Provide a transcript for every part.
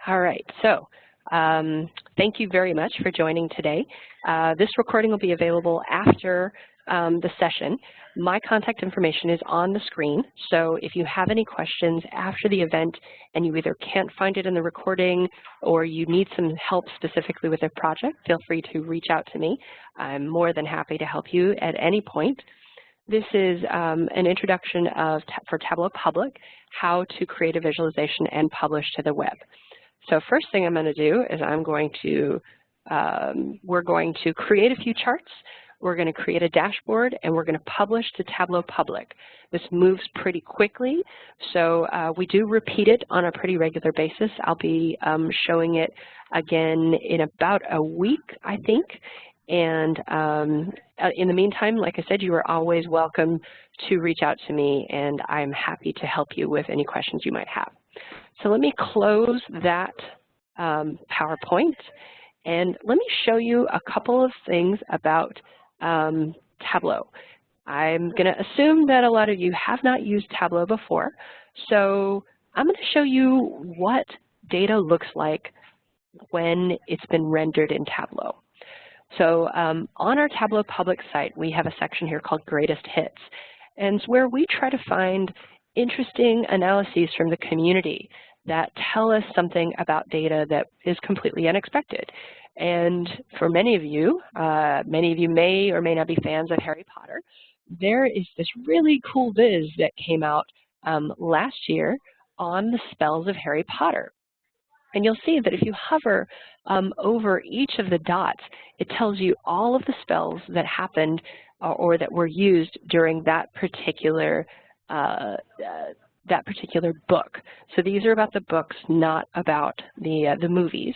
All right, so thank you very much for joining today. This recording will be available after the session. My contact information is on the screen, so if you have any questions after the event and you either can't find it in the recording or you need some help specifically with a project, feel free to reach out to me. I'm more than happy to help you at any point. This is an introduction for Tableau Public, how to create a visualization and publish to the web. So first thing I'm going to do is we're going to create a few charts, we're going to create a dashboard, and we're going to publish to Tableau Public. This moves pretty quickly, so we do repeat it on a pretty regular basis. I'll be showing it again in about a week, I think. And in the meantime, like I said, you are always welcome to reach out to me, and I'm happy to help you with any questions you might have. So let me close that PowerPoint, and let me show you a couple of things about Tableau. I'm going to assume that a lot of you have not used Tableau before, so I'm going to show you what data looks like when it's been rendered in Tableau. So on our Tableau Public site, we have a section here called Greatest Hits, and it's where we try to find interesting analyses from the community that tell us something about data that is completely unexpected. And for many of you may or may not be fans of Harry Potter. There is this really cool viz that came out last year on the spells of Harry Potter. And you'll see that if you hover over each of the dots, it tells you all of the spells that happened or that were used during that particular book. So these are about the books, not about the movies,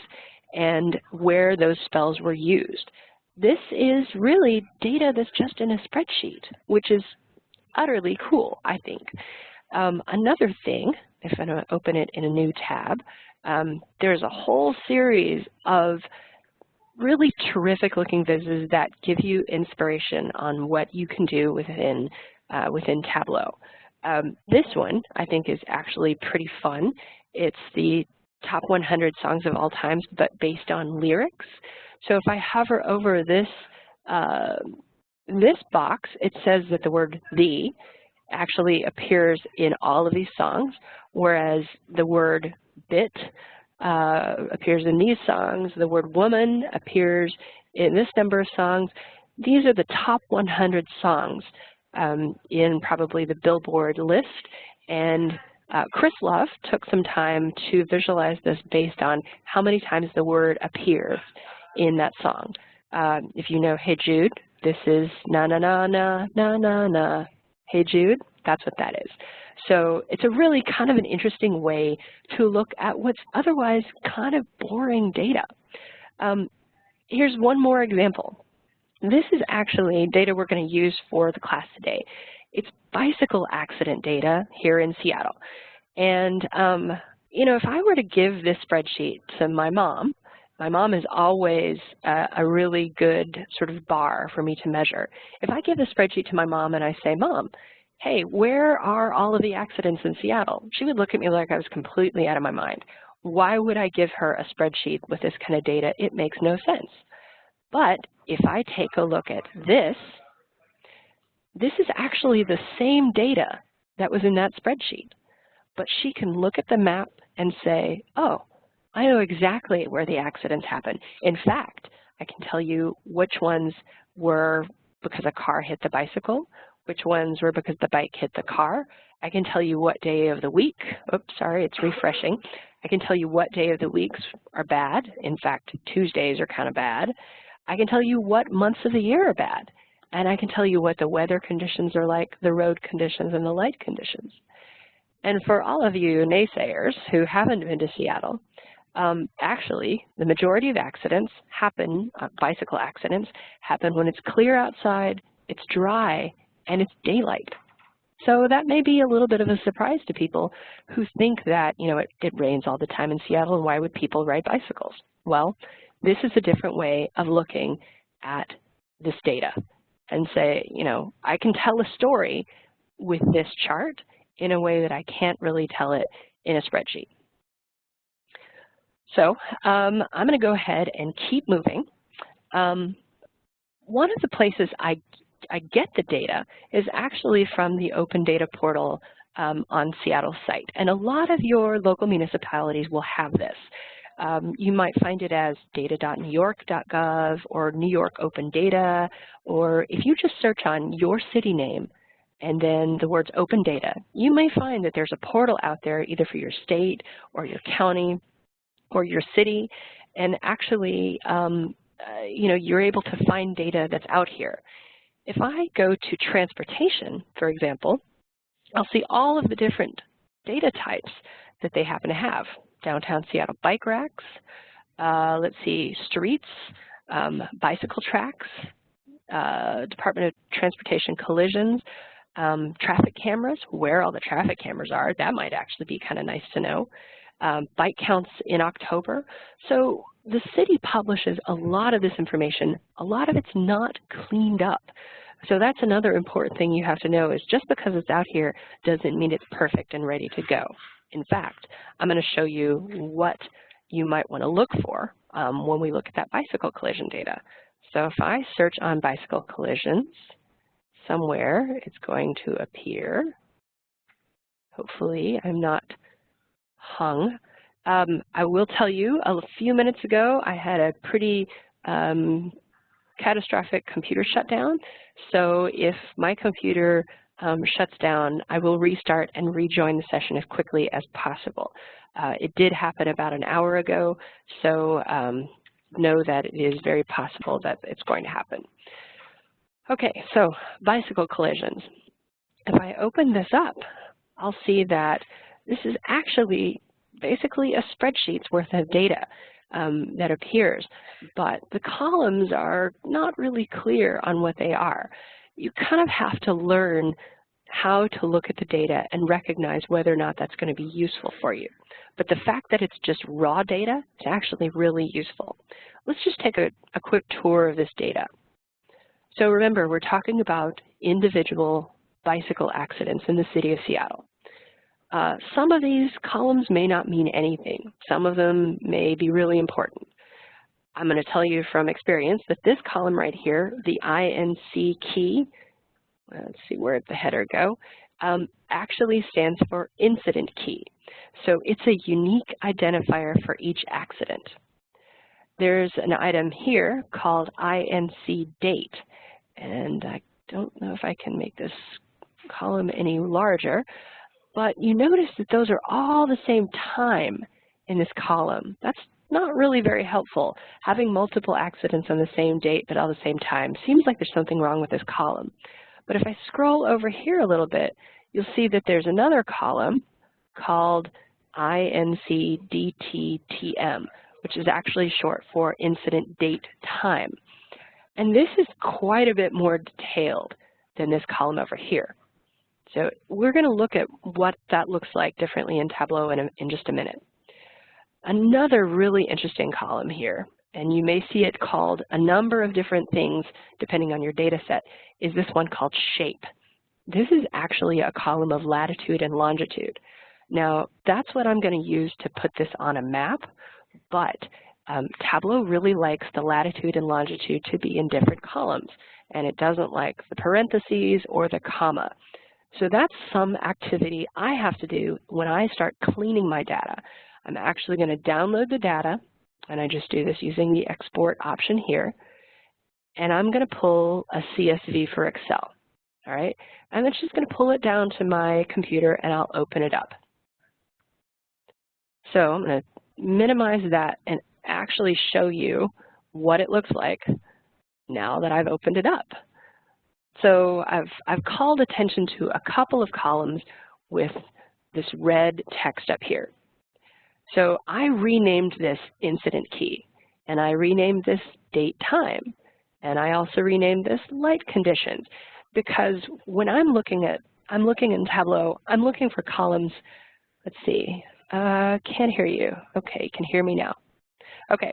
and where those spells were used. This is really data that's just in a spreadsheet, which is utterly cool, I think. Another thing, if I'm going to open it in a new tab, there's a whole series of really terrific looking vizes that give you inspiration on what you can do within Tableau. This one I think is actually pretty fun. It's the top 100 songs of all times, but based on lyrics. So if I hover over this box, it says that the word "the" actually appears in all of these songs, whereas the word "bit" appears in these songs. The word "woman" appears in this number of songs. These are the top 100 songs in probably the Billboard list, and Chris Love took some time to visualize this based on how many times the word appears in that song. If you know Hey Jude, this is na na na na na na na. Hey Jude, that's what that is. So it's a really kind of an interesting way to look at what's otherwise kind of boring data. Here's one more example. This is actually data we're going to use for the class today. It's bicycle accident data here in Seattle. And, you know, if I were to give this spreadsheet to my mom is always a really good sort of bar for me to measure. If I give this spreadsheet to my mom and I say, "Mom, hey, where are all of the accidents in Seattle?" She would look at me like I was completely out of my mind. Why would I give her a spreadsheet with this kind of data? It makes no sense. But if I take a look at this is actually the same data that was in that spreadsheet. But she can look at the map and say, "Oh, I know exactly where the accidents happened. In fact, I can tell you which ones were because a car hit the bicycle, which ones were because the bike hit the car. I can tell you what day of the week." Oops, sorry, it's refreshing. I can tell you what day of the weeks are bad. In fact, Tuesdays are kind of bad. I can tell you what months of the year are bad. And I can tell you what the weather conditions are like, the road conditions, and the light conditions. And for all of you naysayers who haven't been to Seattle, actually, the majority of accidents happen, bicycle accidents, happen when it's clear outside, it's dry, and it's daylight. So that may be a little bit of a surprise to people who think that, you know, it rains all the time in Seattle, and why would people ride bicycles? Well, this is a different way of looking at this data and say, you know, I can tell a story with this chart in a way that I can't really tell it in a spreadsheet. So I'm going to go ahead and keep moving. One of the places I get the data is actually from the Open Data Portal on Seattle's site. And a lot of your local municipalities will have this. You might find it as data.newyork.gov or New York Open Data, or if you just search on your city name and then the words open data, you may find that there's a portal out there either for your state or your county or your city, and actually you're able to find data that's out here. If I go to transportation, for example, I'll see all of the different data types that they happen to have. Downtown Seattle bike racks, let's see, streets, bicycle tracks, Department of Transportation collisions, traffic cameras, where all the traffic cameras are. That might actually be kind of nice to know. Bike counts in October. So the city publishes a lot of this information. A lot of it's not cleaned up. So that's another important thing you have to know, is just because it's out here doesn't mean it's perfect and ready to go. In fact, I'm going to show you what you might want to look for when we look at that bicycle collision data. So if I search on bicycle collisions, somewhere it's going to appear. Hopefully I'm not hung. I will tell you, a few minutes ago, I had a pretty catastrophic computer shutdown. So if my computer shuts down, I will restart and rejoin the session as quickly as possible. It did happen about an hour ago, so know that it is very possible that it's going to happen. Okay, so bicycle collisions. If I open this up, I'll see that this is actually basically a spreadsheet's worth of data that appears, but the columns are not really clear on what they are. You kind of have to learn how to look at the data and recognize whether or not that's going to be useful for you. But the fact that it's just raw data is actually really useful. Let's just take a quick tour of this data. So remember, we're talking about individual bicycle accidents in the city of Seattle. Some of these columns may not mean anything. Some of them may be really important. I'm going to tell you from experience that this column right here, the INC key, let's see, where'd the header go, actually stands for incident key. So it's a unique identifier for each accident. There's an item here called INC date, and I don't know if I can make this column any larger, but you notice that those are all the same time in this column. That's not really very helpful. Having multiple accidents on the same date but all the same time seems like there's something wrong with this column. But if I scroll over here a little bit, you'll see that there's another column called INCDTTM, which is actually short for incident date time. And this is quite a bit more detailed than this column over here. So we're going to look at what that looks like differently in Tableau in just a minute. Another really interesting column here, and you may see it called a number of different things depending on your data set, is this one called shape. This is actually a column of latitude and longitude. Now, that's what I'm going to use to put this on a map, but Tableau really likes the latitude and longitude to be in different columns, and it doesn't like the parentheses or the comma. So that's some activity I have to do when I start cleaning my data. I'm actually going to download the data, and I just do this using the export option here, and I'm going to pull a CSV for Excel, all right? And it's just going to pull it down to my computer, and I'll open it up. So I'm going to minimize that and actually show you what it looks like now that I've opened it up. So I've called attention to a couple of columns with this red text up here. So I renamed this incident key, and I renamed this date time, and I also renamed this light conditions, because when I'm looking in Tableau, I'm looking for columns. Let's see, can't hear you. Okay, can hear me now. Okay,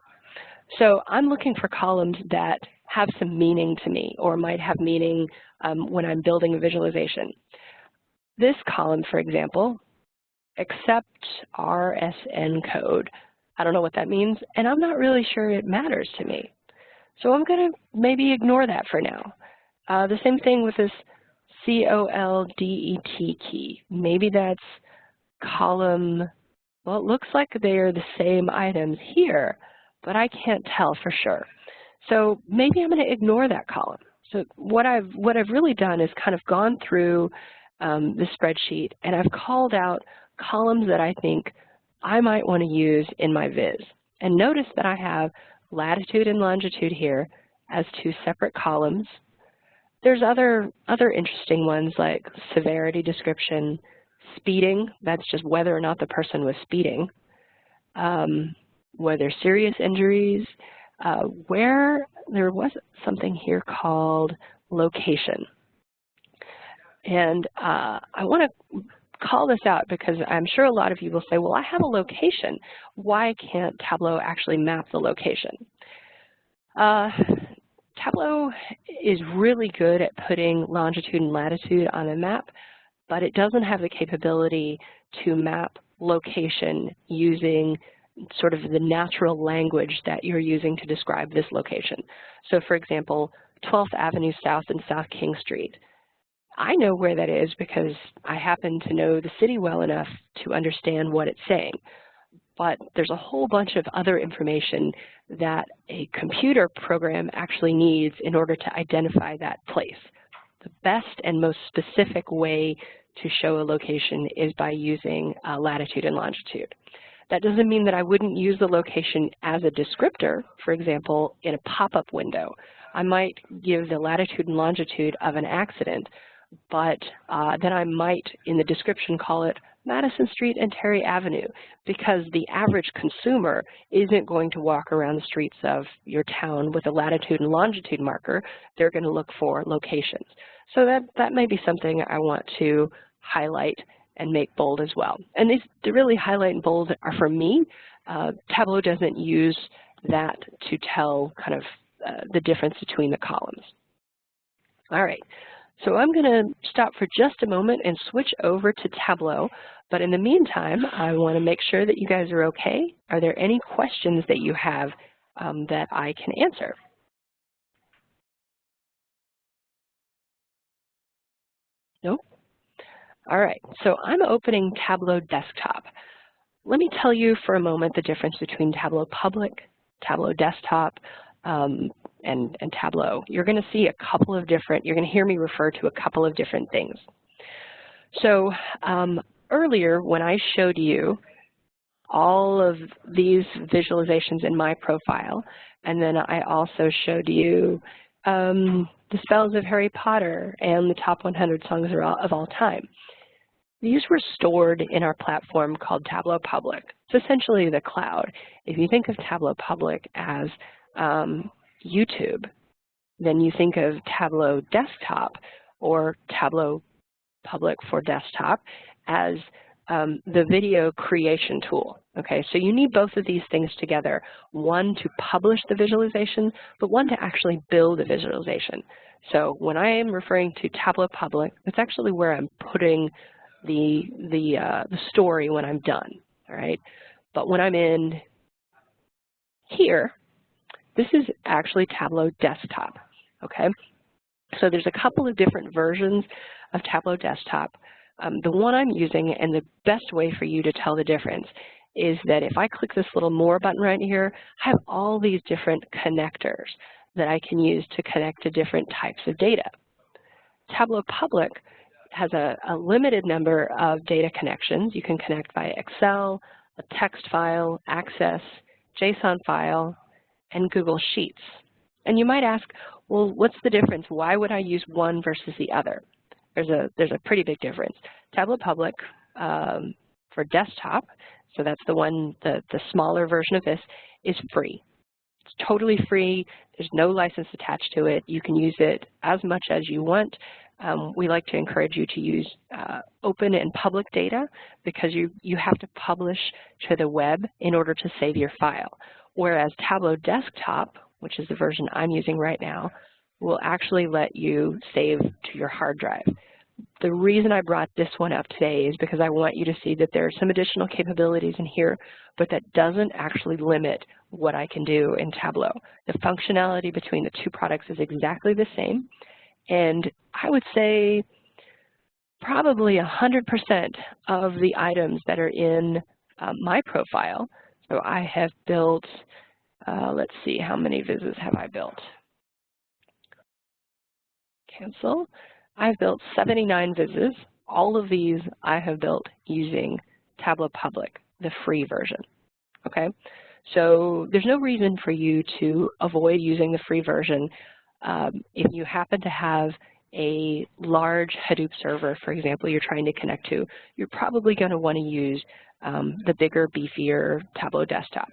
so I'm looking for columns that have some meaning to me, or might have meaning when I'm building a visualization. This column, for example, accept RSN code. I don't know what that means, and I'm not really sure it matters to me. So I'm going to maybe ignore that for now. The same thing with this COLDET key. Maybe that's column, well, it looks like they are the same items here, but I can't tell for sure. So maybe I'm going to ignore that column. So what I've really done is kind of gone through the spreadsheet, and I've called out columns that I think I might want to use in my viz. And notice that I have latitude and longitude here as two separate columns. There's other interesting ones like severity description, speeding, that's just whether or not the person was speeding, whether serious injuries, where there was something here called location. And I want to call this out because I'm sure a lot of you will say, well, I have a location. Why can't Tableau actually map the location? Tableau is really good at putting longitude and latitude on a map, but it doesn't have the capability to map location using sort of the natural language that you're using to describe this location. So for example, 12th Avenue South and South King Street. I know where that is because I happen to know the city well enough to understand what it's saying. But there's a whole bunch of other information that a computer program actually needs in order to identify that place. The best and most specific way to show a location is by using latitude and longitude. That doesn't mean that I wouldn't use the location as a descriptor, for example, in a pop-up window. I might give the latitude and longitude of an accident, but then I might, in the description, call it Madison Street and Terry Avenue, because the average consumer isn't going to walk around the streets of your town with a latitude and longitude marker. They're going to look for locations. So that may be something I want to highlight and make bold as well. And these to really highlight and bold are for me. Tableau doesn't use that to tell kind of the difference between the columns. All right. So I'm going to stop for just a moment and switch over to Tableau. But in the meantime, I want to make sure that you guys are okay. Are there any questions that you have that I can answer? No? All right. So I'm opening Tableau Desktop. Let me tell you for a moment the difference between Tableau Public, Tableau Desktop, and Tableau. You're going to see a couple of different, you're going to hear me refer to a couple of different things. So earlier when I showed you all of these visualizations in my profile, and then I also showed you the spells of Harry Potter and the top 100 songs of all time. These were stored in our platform called Tableau Public. It's essentially the cloud. If you think of Tableau Public as YouTube, then you think of Tableau Desktop or Tableau Public for Desktop as the video creation tool. Okay, so you need both of these things together, one to publish the visualization, but one to actually build a visualization. So when I am referring to Tableau Public, that's actually where I'm putting the story when I'm done. All right, but when I'm in here, this is actually Tableau Desktop, okay? So there's a couple of different versions of Tableau Desktop. The one I'm using, and the best way for you to tell the difference, is that if I click this little More button right here, I have all these different connectors that I can use to connect to different types of data. Tableau Public has a limited number of data connections. You can connect via Excel, a text file, Access, JSON file, and Google Sheets. And you might ask, well, what's the difference? Why would I use one versus the other? There's a pretty big difference. Tableau Public for desktop, so that's the one, the smaller version of this, is free. It's totally free. There's no license attached to it. You can use it as much as you want. We like to encourage you to use open and public data because you have to publish to the web in order to save your file. Whereas Tableau Desktop, which is the version I'm using right now, will actually let you save to your hard drive. The reason I brought this one up today is because I want you to see that there are some additional capabilities in here, but that doesn't actually limit what I can do in Tableau. The functionality between the two products is exactly the same, and I would say probably 100% of the items that are in my profile. So I have built, let's see, how many vises have I built? Cancel. I've built 79 vises. All of these I have built using Tableau Public, the free version, okay? So there's no reason for you to avoid using the free version. If you happen to have a large Hadoop server, for example, you're trying to connect to, you're probably going to want to use the bigger, beefier Tableau desktop.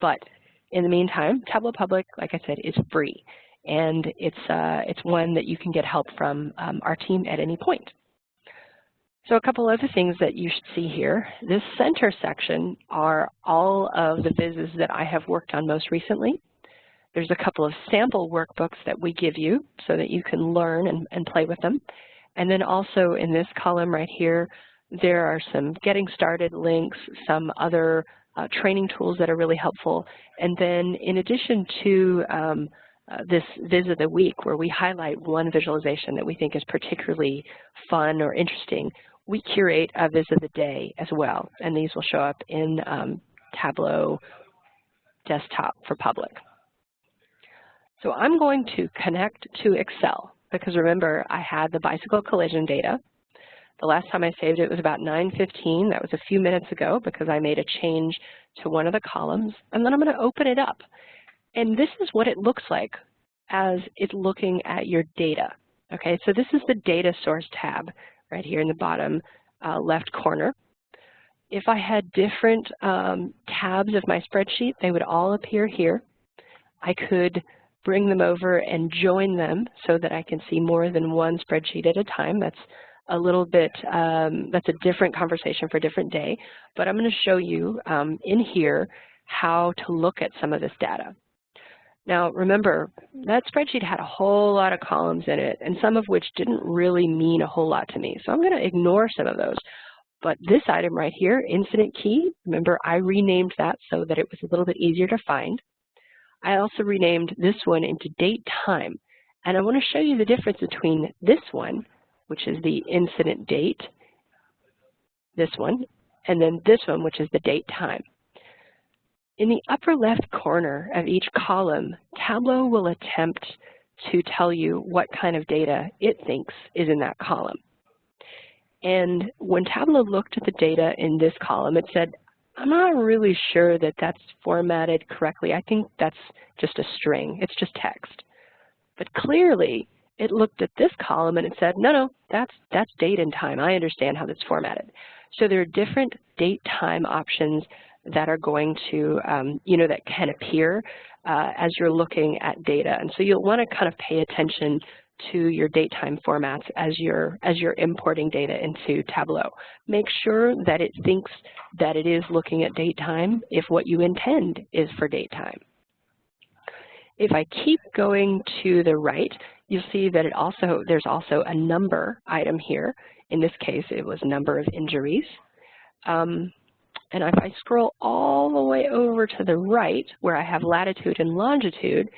But in the meantime, Tableau Public, like I said, is free. And it's one that you can get help from our team at any point. So a couple other things that you should see here. This center section are all of the vises that I have worked on most recently. There's a couple of sample workbooks that we give you so that you can learn and play with them. And then also in this column right here, there are some getting started links, some other training tools that are really helpful. And then in addition to this Viz of the Week, where we highlight one visualization that we think is particularly fun or interesting, we curate a Viz of the Day as well, and these will show up in Tableau Desktop for Public. So I'm going to connect to Excel, because remember, I had the bicycle collision data. The last time I saved it was about 9:15. That was a few minutes ago, because I made a change to one of the columns, and then I'm going to open it up. And this is what it looks like as it's looking at your data. Okay, so this is the Data Source tab right here in the bottom left corner. If I had different tabs of my spreadsheet, they would all appear here. I could bring them over and join them so that I can see more than one spreadsheet at a time. That's a little bit, that's a different conversation for a different day. But I'm going to show you in here how to look at some of this data. Now, remember, that spreadsheet had a whole lot of columns in it, and some of which didn't really mean a whole lot to me. So I'm going to ignore some of those. But this item right here, incident key, remember, I renamed that so that it was a little bit easier to find. I also renamed this one into date time. And I want to show you the difference between this one, which is the incident date, this one, and then this one, which is the date time. In the upper left corner of each column, Tableau will attempt to tell you what kind of data it thinks is in that column. And when Tableau looked at the data in this column, it said, I'm not really sure that that's formatted correctly. I think that's just a string. It's just text. But clearly, it looked at this column and it said, no, that's date and time. I understand how that's formatted. So there are different date time options that are going to, that can appear as you're looking at data. And so you'll want to kind of pay attention to your date time formats as you're importing data into Tableau. Make sure that it thinks that it is looking at date time if what you intend is for date time. If I keep going to the right, you'll see that there's also a number item here. In this case, it was number of injuries. And if I scroll all the way over to the right, where I have latitude and longitude,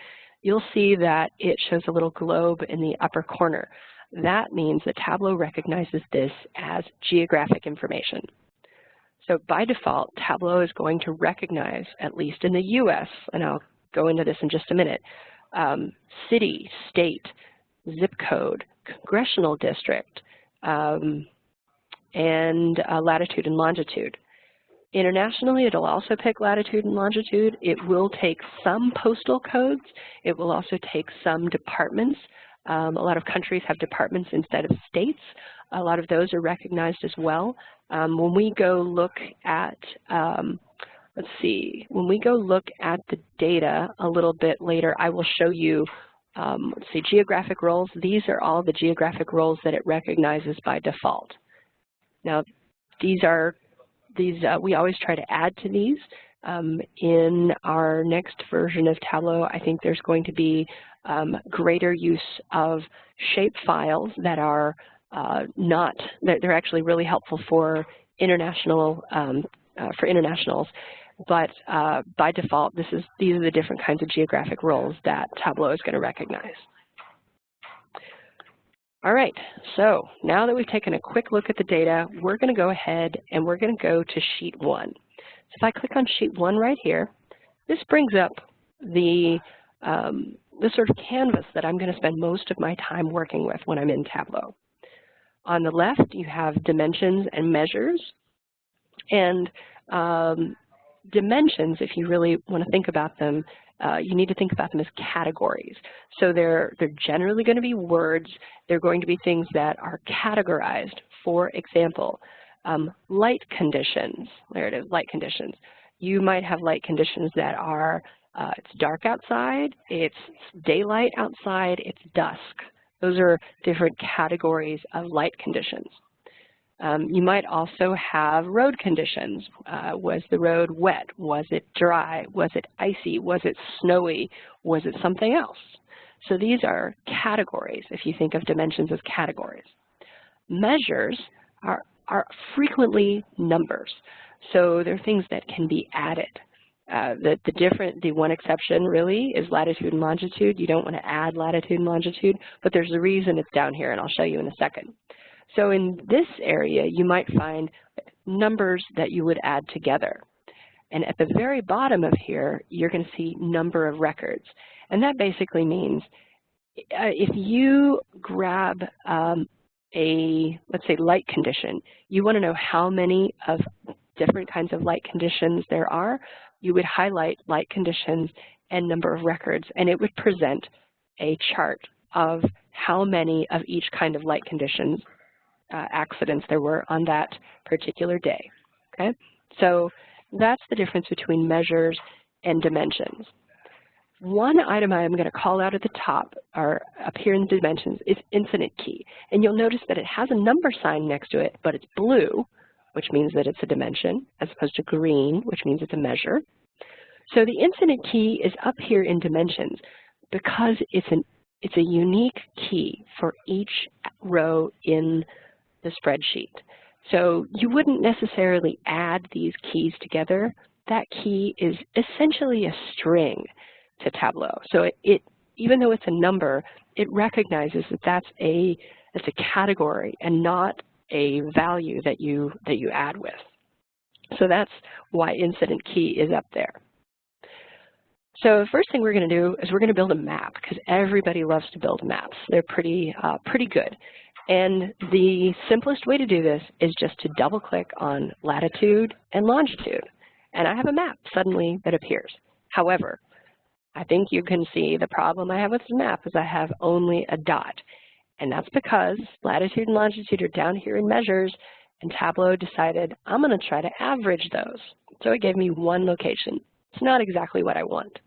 you'll see that it shows a little globe in the upper corner. That means that Tableau recognizes this as geographic information. So by default, Tableau is going to recognize, at least in the US, and I'll go into this in just a minute, city, state, zip code, congressional district, and latitude and longitude. Internationally, it'll also pick latitude and longitude. It will take some postal codes. It will also take some departments. A lot of countries have departments instead of states. A lot of those are recognized as well. When we go look at, when we go look at the data a little bit later, I will show you, geographic roles. These are all the geographic roles that it recognizes by default. Now, we always try to add to these. In our next version of Tableau, I think there's going to be greater use of shape files that are they're actually really helpful for internationals, but by default, these are the different kinds of geographic roles that Tableau is going to recognize. All right, so now that we've taken a quick look at the data, we're going to go ahead and we're going to go to Sheet 1. So if I click on Sheet 1 right here, this brings up the sort of canvas that I'm going to spend most of my time working with when I'm in Tableau. On the left, you have dimensions and measures. And dimensions, if you really want to think about them, you need to think about them as categories. So they're generally going to be words. They're going to be things that are categorized. For example, light conditions. There it is, light conditions. You might have light conditions that are it's dark outside, it's daylight outside, it's dusk. Those are different categories of light conditions. You might also have road conditions. Was the road wet? Was it dry? Was it icy? Was it snowy? Was it something else? So these are categories, if you think of dimensions as categories. Measures are frequently numbers. So they're things that can be added. The one exception really is latitude and longitude. You don't want to add latitude and longitude, but there's a reason it's down here, and I'll show you in a second. So in this area, you might find numbers that you would add together. And at the very bottom of here, you're going to see number of records. And that basically means if you grab let's say, light condition, you want to know how many of different kinds of light conditions there are, you would highlight light conditions and number of records, and it would present a chart of how many of each kind of light conditions accidents there were on that particular day. Okay, so that's the difference between measures and dimensions. One item I'm going to call out at the top, or up here in the dimensions, is incident key. And you'll notice that it has a number sign next to it, but it's blue, which means that it's a dimension, as opposed to green, which means it's a measure. So the incident key is up here in dimensions because it's a unique key for each row in the spreadsheet. So you wouldn't necessarily add these keys together. That key is essentially a string to Tableau. So even though it's a number, it recognizes that that's a category and not a value that you add with. So that's why incident key is up there. So the first thing we're going to do is we're going to build a map, because everybody loves to build maps. They're pretty good. And the simplest way to do this is just to double-click on latitude and longitude. And I have a map suddenly that appears. However, I think you can see the problem I have with this map is I have only a dot. And that's because latitude and longitude are down here in measures, and Tableau decided I'm going to try to average those. So it gave me one location. It's not exactly what I want.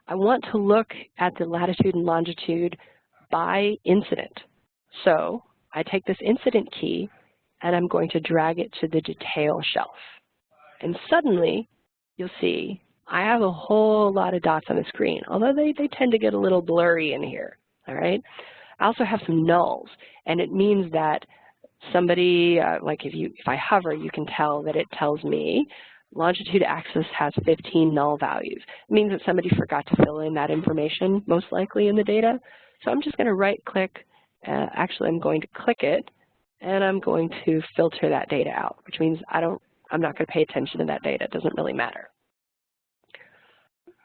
I want to look at the latitude and longitude by incident. So I take this incident key and I'm going to drag it to the detail shelf. And suddenly you'll see I have a whole lot of dots on the screen, although they tend to get a little blurry in here, all right? I also have some nulls, and it means that somebody, like if I hover, you can tell that it tells me longitude axis has 15 null values. It means that somebody forgot to fill in that information, most likely in the data. So I'm just going to right-click. Actually, I'm going to click it, and I'm going to filter that data out, which means I'm not going to pay attention to that data. It doesn't really matter.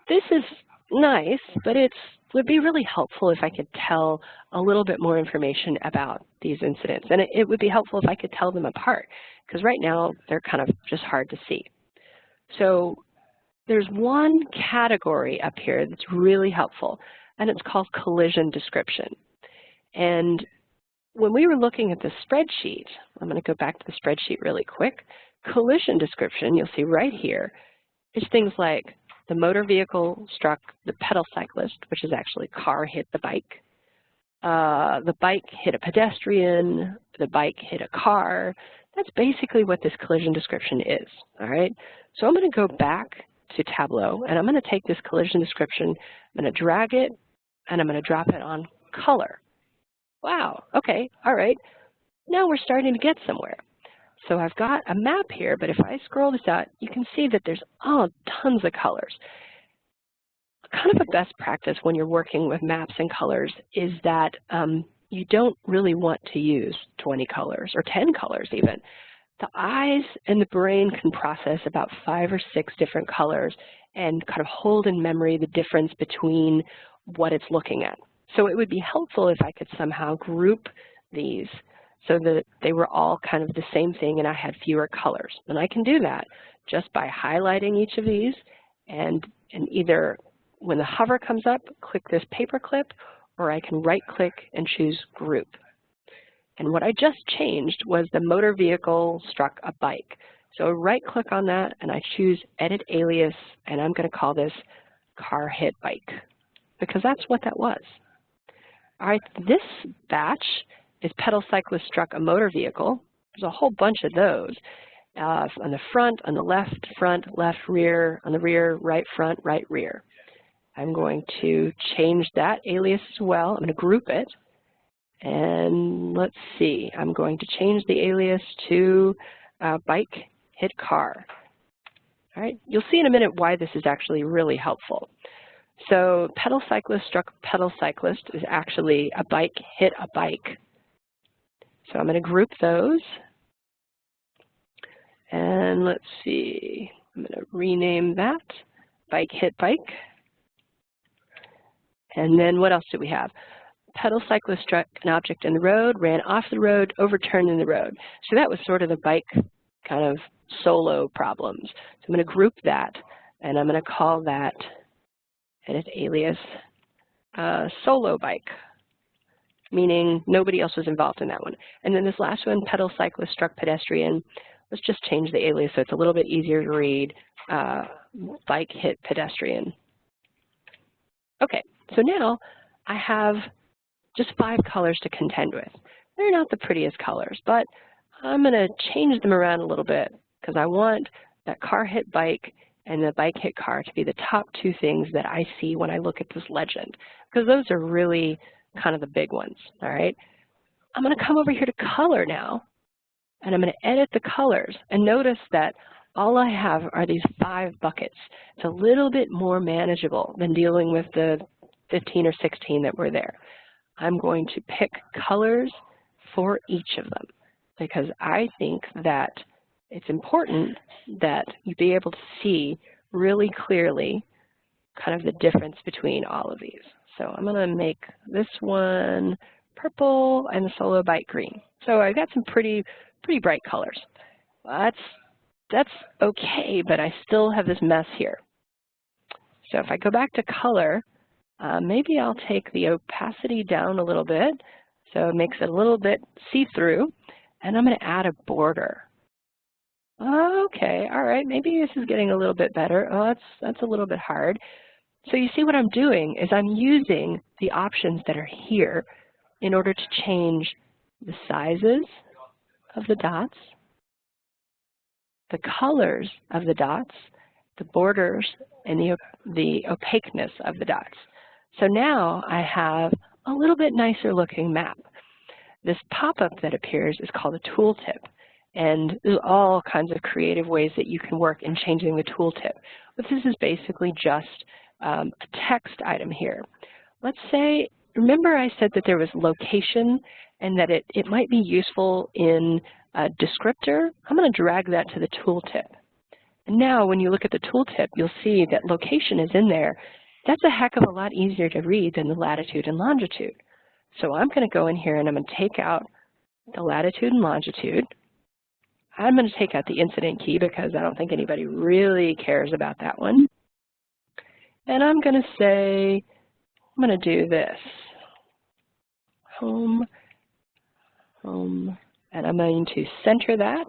This is nice, but it would be really helpful if I could tell a little bit more information about these incidents. And it would be helpful if I could tell them apart, because right now they're kind of just hard to see. So there's one category up here that's really helpful, and it's called collision description. And when we were looking at the spreadsheet, I'm going to go back to the spreadsheet really quick. Collision description, you'll see right here, is things like the motor vehicle struck the pedal cyclist, which is actually car hit the bike. The bike hit a pedestrian. The bike hit a car. That's basically what this collision description is, all right? So I'm going to go back to Tableau, and I'm going to take this collision description, I'm going to drag it, and I'm going to drop it on color. Wow, okay, all right. Now we're starting to get somewhere. So I've got a map here, but if I scroll this out, you can see that there's tons of colors. Kind of a best practice when you're working with maps and colors is that you don't really want to use 20 colors or 10 colors even. The eyes and the brain can process about 5 or 6 different colors and kind of hold in memory the difference between what it's looking at. So it would be helpful if I could somehow group these so that they were all kind of the same thing and I had fewer colors. And I can do that just by highlighting each of these and either when the hover comes up, click this paperclip, or I can right-click and choose Group. And what I just changed was the motor vehicle struck a bike. So right-click on that, and I choose Edit Alias, and I'm going to call this Car Hit Bike, because that's what that was. All right, this batch is Pedal Cyclist Struck a Motor Vehicle. There's a whole bunch of those. On the front, on the left, front, left, rear, on the rear, right, front, right, rear. I'm going to change that alias as well. I'm going to group it. And let's see, I'm going to change the alias to bike hit car. All right, you'll see in a minute why this is actually really helpful. So pedal cyclist struck pedal cyclist is actually a bike hit a bike. So I'm going to group those. And let's see, I'm going to rename that bike hit bike. And then what else do we have? Pedal cyclist struck an object in the road, ran off the road, overturned in the road. So that was sort of the bike kind of solo problems. So I'm going to group that, and I'm going to call that edit alias solo bike, meaning nobody else was involved in that one. And then this last one, pedal cyclist struck pedestrian. Let's just change the alias so it's a little bit easier to read, bike hit pedestrian. Okay, so now I have just 5 colors to contend with. They're not the prettiest colors, but I'm going to change them around a little bit because I want that car hit bike and the bike hit car to be the top 2 things that I see when I look at this legend, because those are really kind of the big ones, all right? I'm going to come over here to color now, and I'm going to edit the colors, and notice that all I have are these 5 buckets. It's a little bit more manageable than dealing with the 15 or 16 that were there. I'm going to pick colors for each of them because I think that it's important that you be able to see really clearly kind of the difference between all of these. So I'm going to make this one purple and the solo bike green. So I've got some pretty bright colors. That's okay, but I still have this mess here. So if I go back to color, maybe I'll take the opacity down a little bit so it makes it a little bit see-through, and I'm going to add a border. Okay, all right, maybe this is getting a little bit better. Oh, that's a little bit hard. So you see what I'm doing is I'm using the options that are here in order to change the sizes of the dots, the colors of the dots, the borders, and the opaqueness of the dots. So now I have a little bit nicer looking map. This pop-up that appears is called a tooltip, and there's all kinds of creative ways that you can work in changing the tooltip. But this is basically just a text item here. Let's say, remember I said that there was location and that it might be useful in a descriptor? I'm going to drag that to the tooltip. And now when you look at the tooltip, you'll see that location is in there. That's a heck of a lot easier to read than the latitude and longitude. So I'm going to go in here and I'm going to take out the latitude and longitude. I'm going to take out the incident key because I don't think anybody really cares about that one. And I'm going to say, I'm going to do this. Home, home, and I'm going to center that.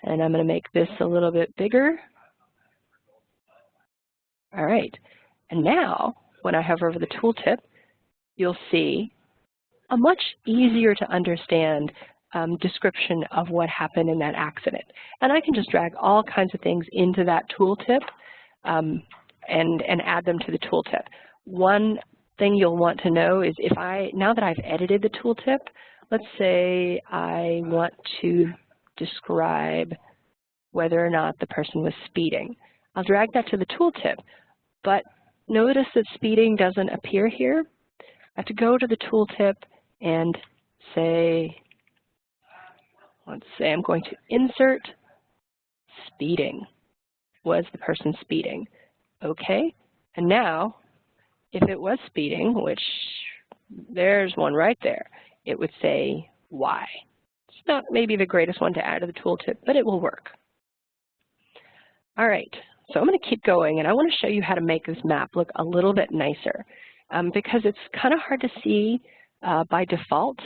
And I'm going to make this a little bit bigger. All right. And now, when I hover over the tooltip, you'll see a much easier to understand description of what happened in that accident. And I can just drag all kinds of things into that tooltip and add them to the tooltip. One thing you'll want to know is now that I've edited the tooltip, Let's say I want to describe whether or not the person was speeding. I'll drag that to the tooltip, but notice that speeding doesn't appear here. I have to go to the tooltip and say, let's say I'm going to insert speeding. Was the person speeding? Okay, and now if it was speeding, which there's one right there, it would say why. It's not maybe the greatest one to add to the tooltip, but it will work. All right, so I'm going to keep going, and I want to show you how to make this map look a little bit nicer because it's kind of hard to see by default.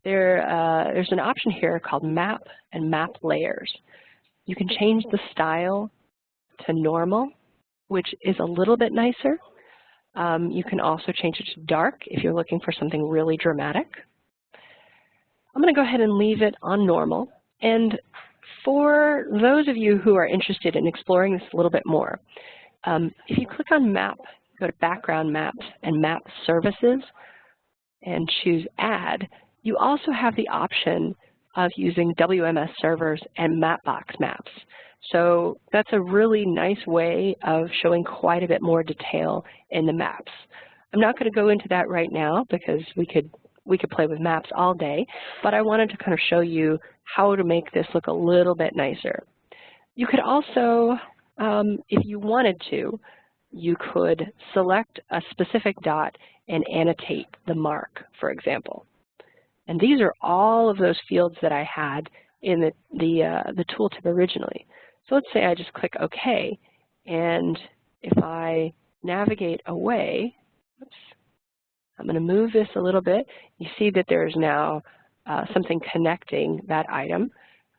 There's an option here called Map and Map Layers. You can change the style to normal, which is a little bit nicer. You can also change it to dark if you're looking for something really dramatic. I'm going to go ahead and leave it on normal. And for those of you who are interested in exploring this a little bit more, if you click on Map, go to Background Maps and Map Services and choose Add, you also have the option of using WMS servers and Mapbox maps. So that's a really nice way of showing quite a bit more detail in the maps. I'm not going to go into that right now because we could play with maps all day, but I wanted to kind of show you how to make this look a little bit nicer. You could also, if you wanted to, you could select a specific dot and annotate the mark, for example. And these are all of those fields that I had in the tooltip originally. So let's say I just click OK, and if I navigate away, oops, I'm going to move this a little bit. You see that there's now something connecting that item.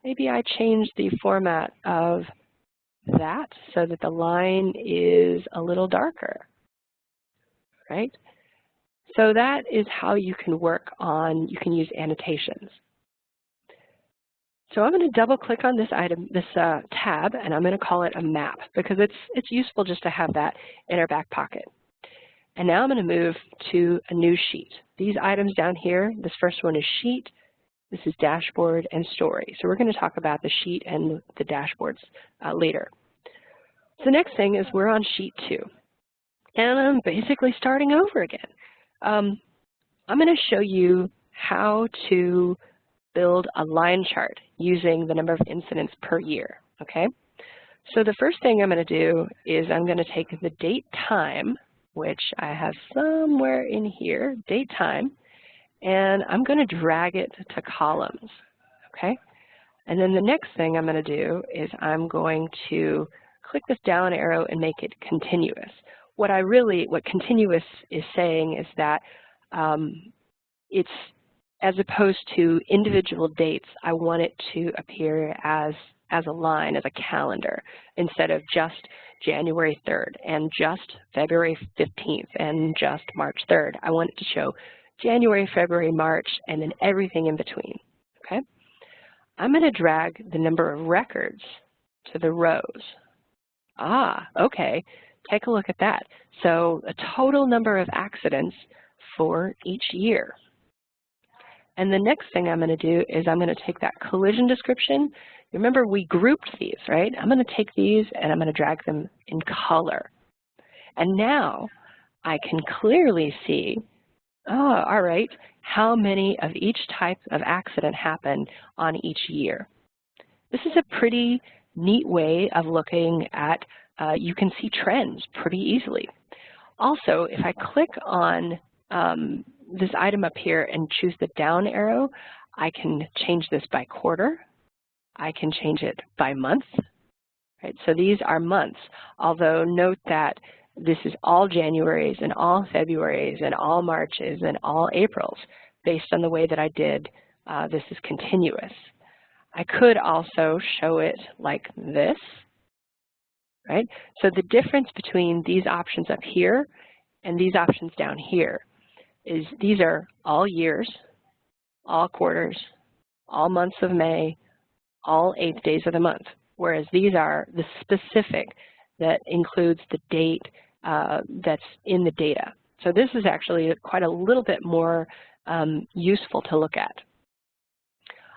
Maybe I change the format of that so that the line is a little darker, right? So that is how you can work on, you can use annotations. So I'm going to double click on this item, this tab, and I'm going to call it a map because it's useful just to have that in our back pocket. And now I'm going to move to a new sheet. These items down here, this first one is sheet, this is dashboard and story. So we're going to talk about the sheet and the dashboards later. So the next thing is we're on sheet 2. And I'm basically starting over again. I'm going to show you how to build a line chart using the number of incidents per year, okay? So the first thing I'm going to do is I'm going to take the date time, which I have somewhere in here, date time, and I'm going to drag it to columns, okay? And then the next thing I'm going to do is I'm going to click this down arrow and make it continuous. What continuous is saying is that it's, as opposed to individual dates, I want it to appear as a line, as a calendar, instead of just January 3rd and just February 15th and just March 3rd. I want it to show January, February, March, and then everything in between, okay? I'm going to drag the number of records to the rows. Ah, okay. Take a look at that. So a total number of accidents for each year. And the next thing I'm going to do is I'm going to take that collision description. Remember, we grouped these, right? I'm going to take these and I'm going to drag them in color. And now I can clearly see, oh, all right, how many of each type of accident happened on each year. This is a pretty neat way of looking at, you can see trends pretty easily. Also, if I click on this item up here and choose the down arrow, I can change this by quarter. I can change it by month. Right? So these are months, although note that this is all Januaries and all Februaries and all Marches and all Aprils based on the way that I did this is continuous. I could also show it like this, right? So the difference between these options up here and these options down here is these are all years, all quarters, all months of May, all 8 days of the month, whereas these are the specific that includes the date that's in the data. So this is actually quite a little bit more useful to look at.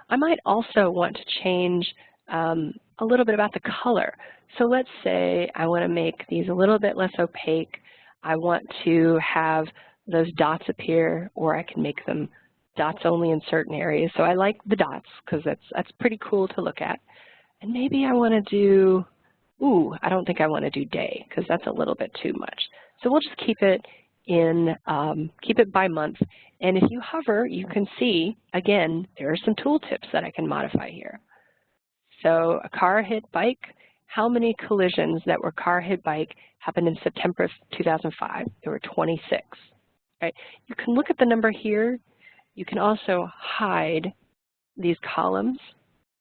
I might also want to change a little bit about the color. So let's say I want to make these a little bit less opaque. I want to have those dots appear, or I can make them dots only in certain areas. So I like the dots because that's pretty cool to look at. And maybe I want to do, I don't think I want to do day because that's a little bit too much. So we'll just keep it by month. And if you hover, you can see, again, there are some tooltips that I can modify here. So a car hit bike, how many collisions that were car hit bike happened in September of 2005? There were 26. Right? You can look at the number here. You can also hide these columns.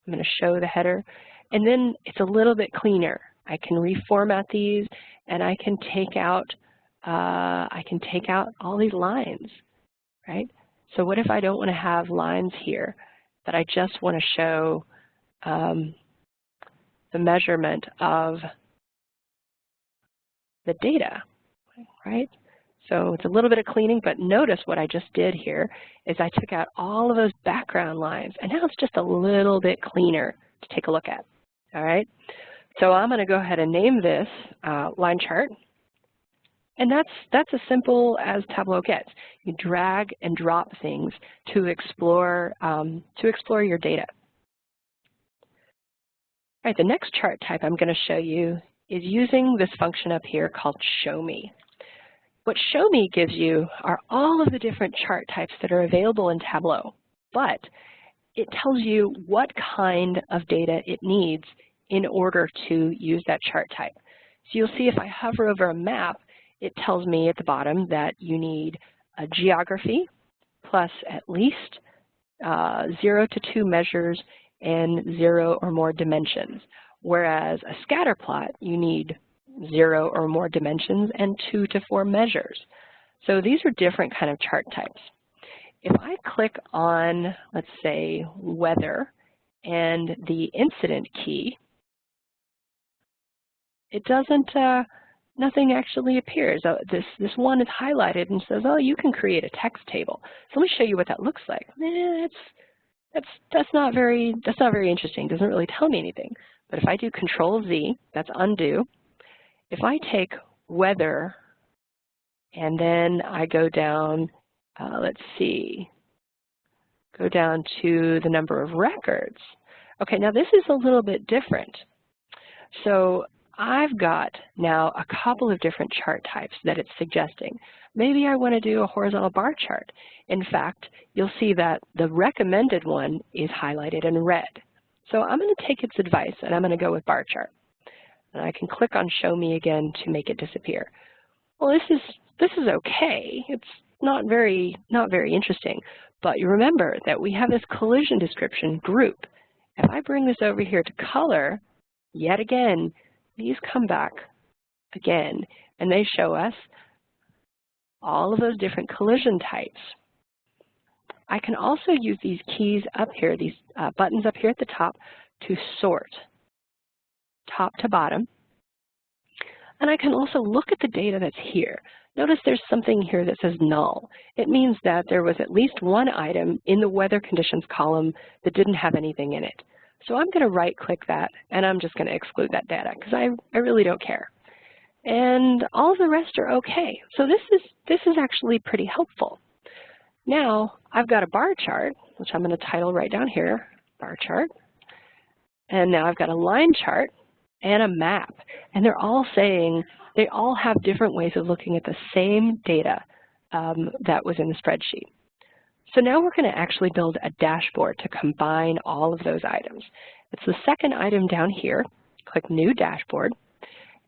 I'm going to show the header. And then it's a little bit cleaner. I can reformat these, and I can take out all these lines, right? So what if I don't want to have lines here, but I just want to show the measurement of the data, right? So it's a little bit of cleaning, but notice what I just did here is I took out all of those background lines, and now it's just a little bit cleaner to take a look at, all right? So I'm going to go ahead and name this line chart. And that's as simple as Tableau gets. You drag and drop things to explore your data. All right, the next chart type I'm going to show you is using this function up here called Show Me. What Show Me gives you are all of the different chart types that are available in Tableau, but it tells you what kind of data it needs in order to use that chart type. So you'll see if I hover over a map, it tells me at the bottom that you need a geography plus at least 0 to 2 measures and 0 or more dimensions. Whereas a scatter plot, you need 0 or more dimensions and 2 to 4 measures. So these are different kind of chart types. If I click on, let's say, weather and the incident key, it doesn't, nothing actually appears. This one is highlighted and says, oh, you can create a text table. So let me show you what that looks like. That's not very interesting. It doesn't really tell me anything. But if I do Control Z, that's undo. If I take weather and then I go down, let's see, go down to the number of records. Okay, now this is a little bit different. So I've got now a couple of different chart types that it's suggesting. Maybe I want to do a horizontal bar chart. In fact, you'll see that the recommended one is highlighted in red. So I'm going to take its advice and I'm going to go with bar chart. And I can click on Show Me again to make it disappear. Well, this is okay. It's not very interesting. But you remember that we have this collision description group. If I bring this over here to color, yet again, these come back again, and they show us all of those different collision types. I can also use these keys up here, these buttons up here at the top, to sort top to bottom. And I can also look at the data that's here. Notice there's something here that says null. It means that there was at least one item in the weather conditions column that didn't have anything in it. So I'm going to right-click that, and I'm just going to exclude that data because I really don't care. And all of the rest are okay. So this is actually pretty helpful. Now I've got a bar chart, which I'm going to title right down here, bar chart. And now I've got a line chart and a map. And they're all saying, they all have different ways of looking at the same data that was in the spreadsheet. So now we're going to actually build a dashboard to combine all of those items. It's the second item down here. Click New Dashboard.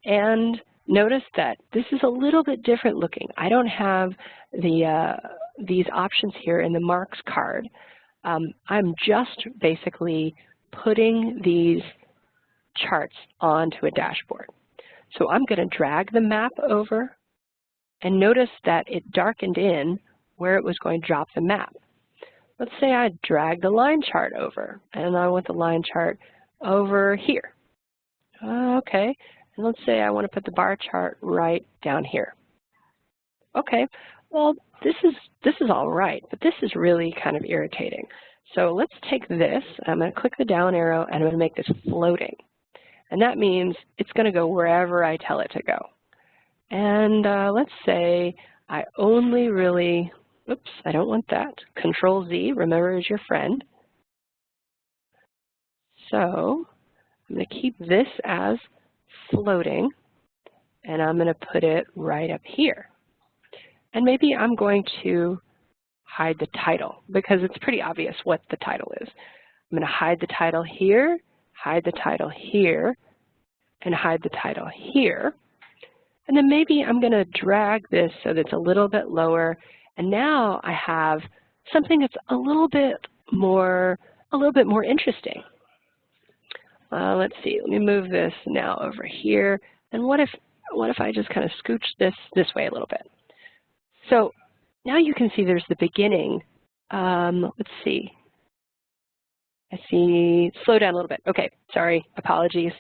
And notice that this is a little bit different looking. I don't have these options here in the marks card. I'm just basically putting these charts onto a dashboard. So I'm going to drag the map over, and notice that it darkened in where it was going to drop the map. Let's say I drag the line chart over, and I want the line chart over here. Okay, and let's say I want to put the bar chart right down here. Okay, well, this is all right, but this is really kind of irritating. So let's take this, I'm going to click the down arrow, and I'm going to make this floating. And that means it's going to go wherever I tell it to go. And let's say I only really, oops, I don't want that. Control Z, remember, is your friend. So I'm going to keep this as floating, and I'm going to put it right up here. And maybe I'm going to hide the title, because it's pretty obvious what the title is. I'm going to hide the title here, hide the title here, and hide the title here. And then maybe I'm going to drag this so that it's a little bit lower. And now I have something that's a little bit more interesting. Let's see, let me move this now over here. And what if I just kind of scooch this way a little bit? So now you can see there's the beginning. Let's see. I see, slow down a little bit. Okay, sorry, apologies.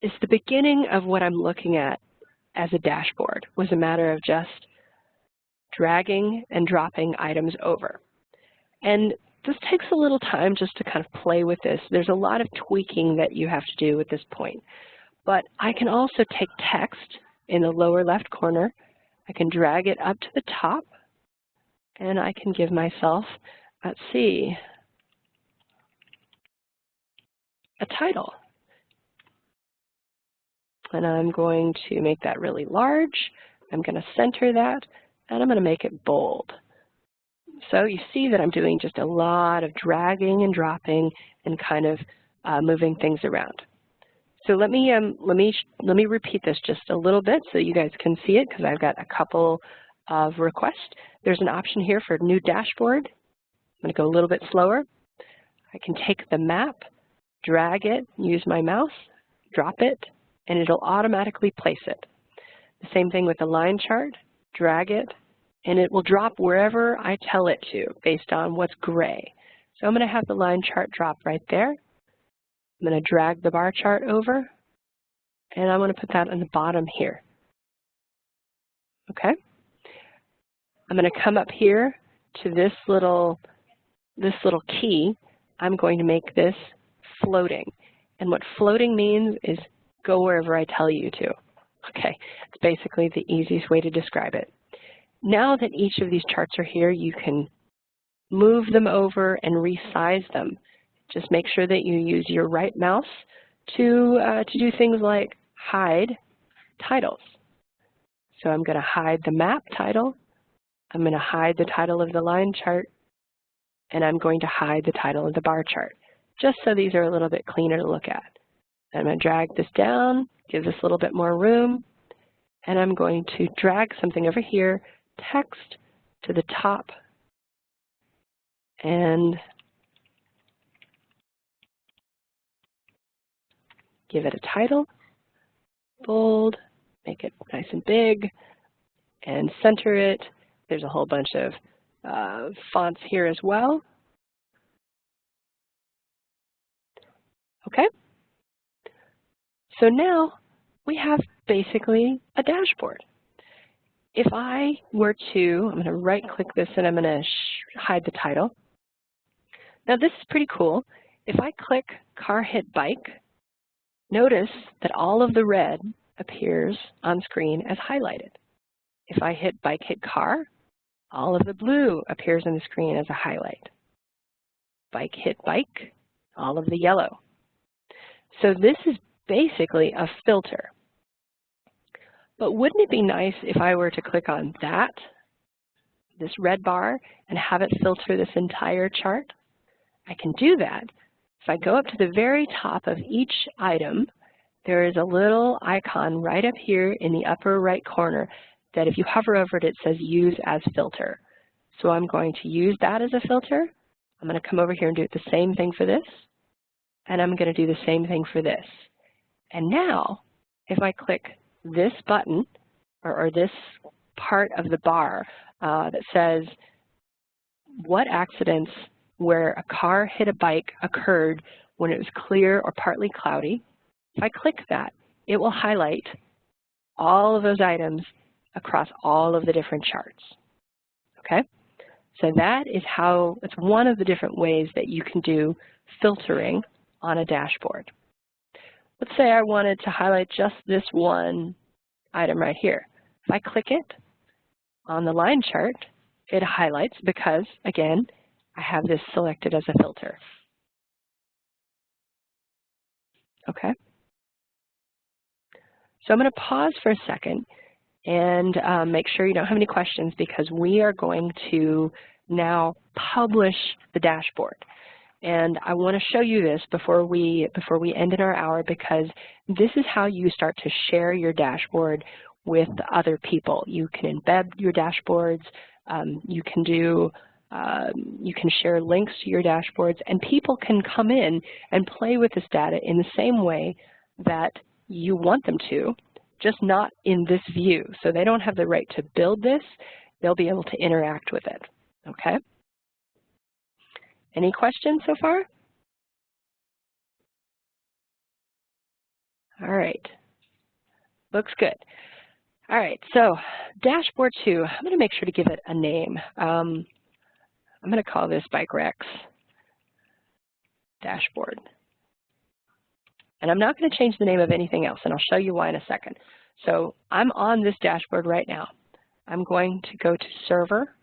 It's the beginning of what I'm looking at as a dashboard. It was a matter of just dragging and dropping items over. And this takes a little time just to kind of play with this. There's a lot of tweaking that you have to do at this point. But I can also take text in the lower left corner. I can drag it up to the top, and I can give myself, let's see, a title. And I'm going to make that really large. I'm going to center that, and I'm going to make it bold. So you see that I'm doing just a lot of dragging and dropping and kind of moving things around. So let me repeat this just a little bit so you guys can see it, because I've got a couple of requests. There's an option here for new dashboard. I'm going to go a little bit slower. I can take the map, drag it, use my mouse, drop it, and it'll automatically place it. The same thing with the line chart, drag it, and it will drop wherever I tell it to based on what's gray. So I'm going to have the line chart drop right there. I'm going to drag the bar chart over, and I'm going to put that on the bottom here. Okay? I'm going to come up here to this little key. I'm going to make this floating. And what floating means is go wherever I tell you to. Okay, it's basically the easiest way to describe it. Now that each of these charts are here, you can move them over and resize them. Just make sure that you use your right mouse to do things like hide titles. So I'm going to hide the map title. I'm going to hide the title of the line chart. And I'm going to hide the title of the bar chart, just so these are a little bit cleaner to look at. I'm going to drag this down, give this a little bit more room, and I'm going to drag something over here, text to the top, and give it a title, bold, make it nice and big, and center it. There's a whole bunch of fonts here as well. Okay? So now we have basically a dashboard. If I were to, I'm going to right-click this and I'm going to hide the title. Now this is pretty cool. If I click car hit bike, notice that all of the red appears on screen as highlighted. If I hit bike hit car, all of the blue appears on the screen as a highlight. Bike hit bike, all of the yellow. So this is basically a filter. But wouldn't it be nice if I were to click on that, this red bar, and have it filter this entire chart? I can do that. If I go up to the very top of each item, there is a little icon right up here in the upper right corner that if you hover over it, it says use as filter. So I'm going to use that as a filter. I'm going to come over here and do the same thing for this. And I'm going to do the same thing for this. And now, if I click this button, or this part of the bar that says what accidents where a car hit a bike occurred when it was clear or partly cloudy, if I click that, it will highlight all of those items across all of the different charts. Okay? So it's one of the different ways that you can do filtering on a dashboard. Let's say I wanted to highlight just this one item right here. If I click it on the line chart, it highlights because, again, I have this selected as a filter. Okay? So I'm going to pause for a second and make sure you don't have any questions, because we are going to now publish the dashboard. And I want to show you this before we end in our hour, because this is how you start to share your dashboard with other people. You can embed your dashboards. You can share links to your dashboards, and people can come in and play with this data in the same way that you want them to, just not in this view. So they don't have the right to build this. They'll be able to interact with it. Okay? Any questions so far? All right. Looks good. All right, so dashboard 2, I'm going to make sure to give it a name. I'm going to call this Bike Rex dashboard. And I'm not going to change the name of anything else, and I'll show you why in a second. So I'm on this dashboard right now. I'm going to go to Server,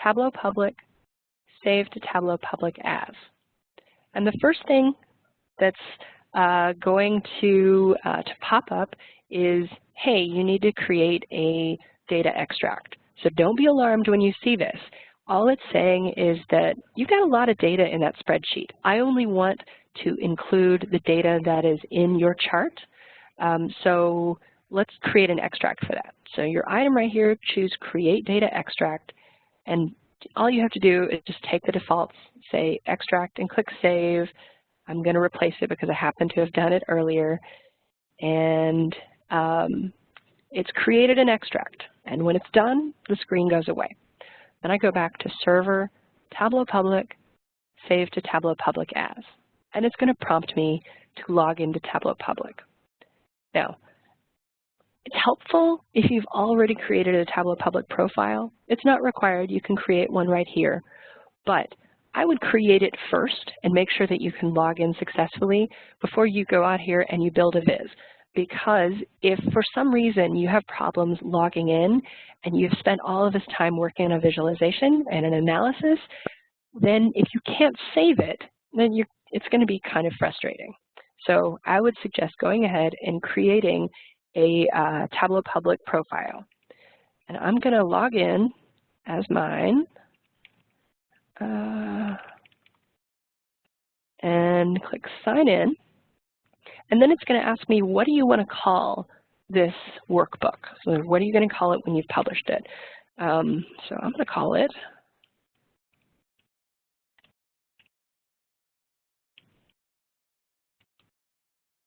Tableau Public, Save to Tableau Public As. And the first thing that's going to pop up is, hey, you need to create a data extract. So don't be alarmed when you see this. All it's saying is that you've got a lot of data in that spreadsheet. I only want to include the data that is in your chart. So let's create an extract for that. So your item right here, choose Create Data Extract, and all you have to do is just take the defaults, say Extract, and click Save. I'm going to replace it because I happen to have done it earlier. And it's created an extract. And when it's done, the screen goes away. Then I go back to Server, Tableau Public, Save to Tableau Public As. And it's going to prompt me to log into Tableau Public. Now, it's helpful if you've already created a Tableau Public profile. It's not required. You can create one right here. But I would create it first and make sure that you can log in successfully before you go out here and you build a viz. Because if for some reason you have problems logging in and you've spent all of this time working on a visualization and an analysis, then if you can't save it, then it's going to be kind of frustrating. So I would suggest going ahead and creating a Tableau Public profile. And I'm going to log in as mine. And click Sign In. And then it's going to ask me, what do you want to call this workbook? So what are you going to call it when you've published it? So I'm going to call it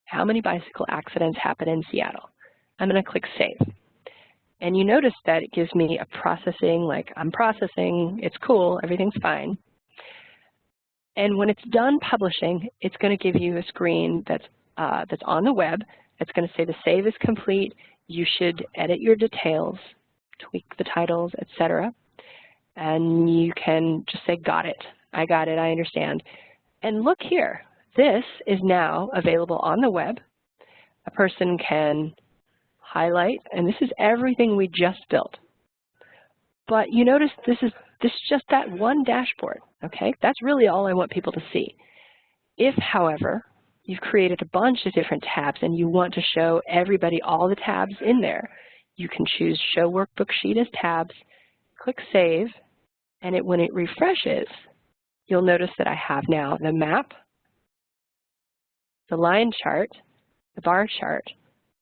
How Many Bicycle Accidents Happen in Seattle. I'm going to click Save. And you notice that it gives me a processing, like I'm processing, it's cool, everything's fine. And when it's done publishing, it's going to give you a screen that's on the web. It's going to say the save is complete. You should edit your details, tweak the titles, etc. And you can just say, got it, I understand. And look here, this is now available on the web. A person can highlight, and this is everything we just built. But you notice this is just that one dashboard, okay? That's really all I want people to see. If, however, you've created a bunch of different tabs and you want to show everybody all the tabs in there, you can choose Show Workbook Sheet as Tabs, click Save, and when it refreshes, you'll notice that I have now the map, the line chart, the bar chart,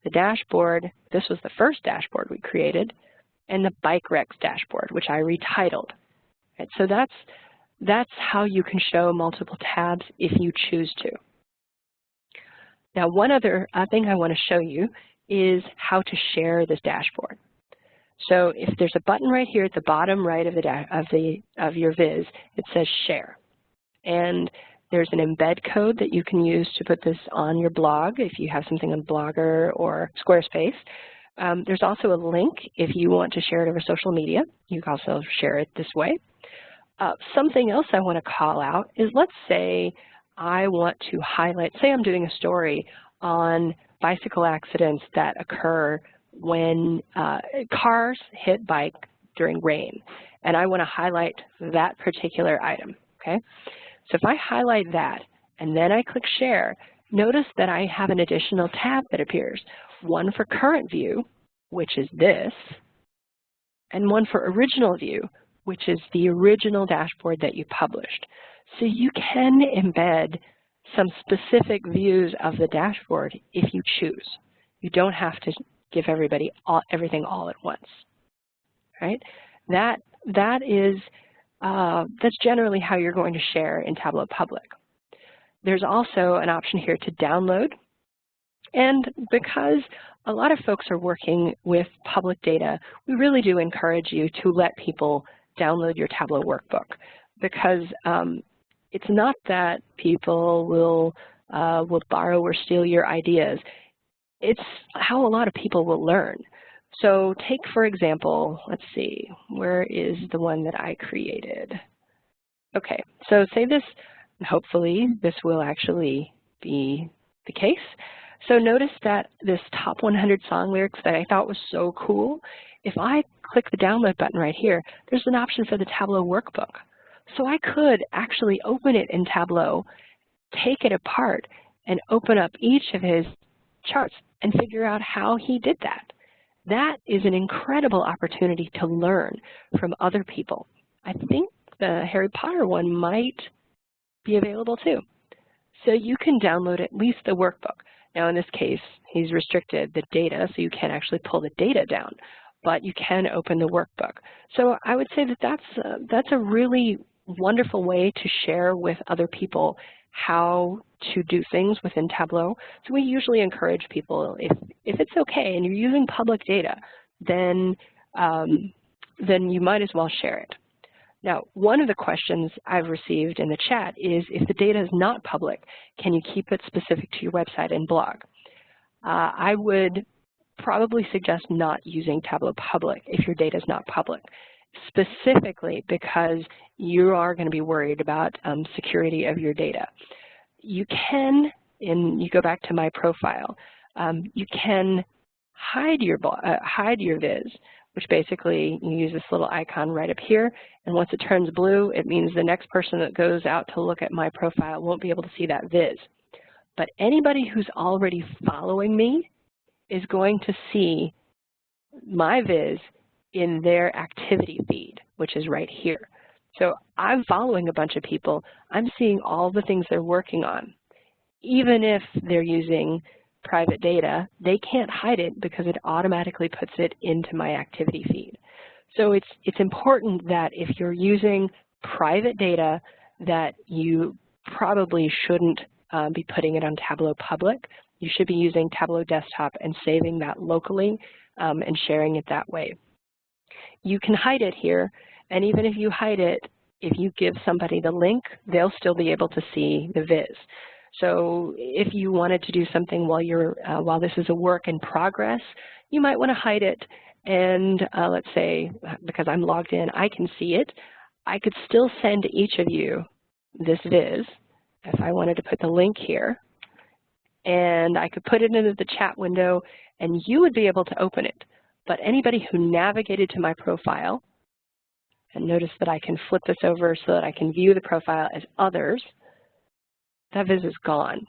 the dashboard. This was the first dashboard we created, and the Bike Rex dashboard, which I retitled. Right, so that's how you can show multiple tabs if you choose to. Now, one other thing I want to show you is how to share this dashboard. So if there's a button right here at the bottom right of your viz, it says Share. And there's an embed code that you can use to put this on your blog if you have something on Blogger or Squarespace. There's also a link if you want to share it over social media. You can also share it this way. Something else I want to call out is, let's say I want to highlight, say I'm doing a story on bicycle accidents that occur when cars hit bike during rain, and I want to highlight that particular item, okay? So if I highlight that and then I click share, notice that I have an additional tab that appears, one for current view, which is this, and one for original view, which is the original dashboard that you published. So you can embed some specific views of the dashboard if you choose. You don't have to give everybody everything all at once, right? That's generally how you're going to share in Tableau Public. There's also an option here to download, and because a lot of folks are working with public data, we really do encourage you to let people download your Tableau workbook, because it's not that people will borrow or steal your ideas. It's how a lot of people will learn. So take, for example, let's see, where is the one that I created? Okay, so say this, and hopefully this will actually be the case. So notice that this top 100 song lyrics that I thought was so cool, if I click the download button right here, there's an option for the Tableau workbook. So I could actually open it in Tableau, take it apart, and open up each of his charts and figure out how he did that. That is an incredible opportunity to learn from other people. I think the Harry Potter one might be available too. So you can download at least the workbook. Now in this case, he's restricted the data, so you can't actually pull the data down, but you can open the workbook. So I would say that that's a really wonderful way to share with other people how to do things within Tableau. So we usually encourage people, if it's okay and you're using public data, then you might as well share it. Now, one of the questions I've received in the chat is, if the data is not public, can you keep it specific to your website and blog? I would probably suggest not using Tableau Public if your data is not public, specifically because you are going to be worried about security of your data. You can, you go back to my profile, you can hide your viz, which basically you use this little icon right up here, and once it turns blue, it means the next person that goes out to look at my profile won't be able to see that viz. But anybody who's already following me is going to see my viz in their activity feed, which is right here. So I'm following a bunch of people. I'm seeing all the things they're working on. Even if they're using private data, they can't hide it because it automatically puts it into my activity feed. So it's important that if you're using private data, that you probably shouldn't be putting it on Tableau Public. You should be using Tableau Desktop and saving that locally and sharing it that way. You can hide it here, and even if you hide it, if you give somebody the link, they'll still be able to see the viz. So if you wanted to do something while this is a work in progress, you might want to hide it, and let's say, because I'm logged in, I can see it. I could still send each of you this viz if I wanted to put the link here, and I could put it into the chat window, and you would be able to open it. But anybody who navigated to my profile, and notice that I can flip this over so that I can view the profile as others, that viz is gone,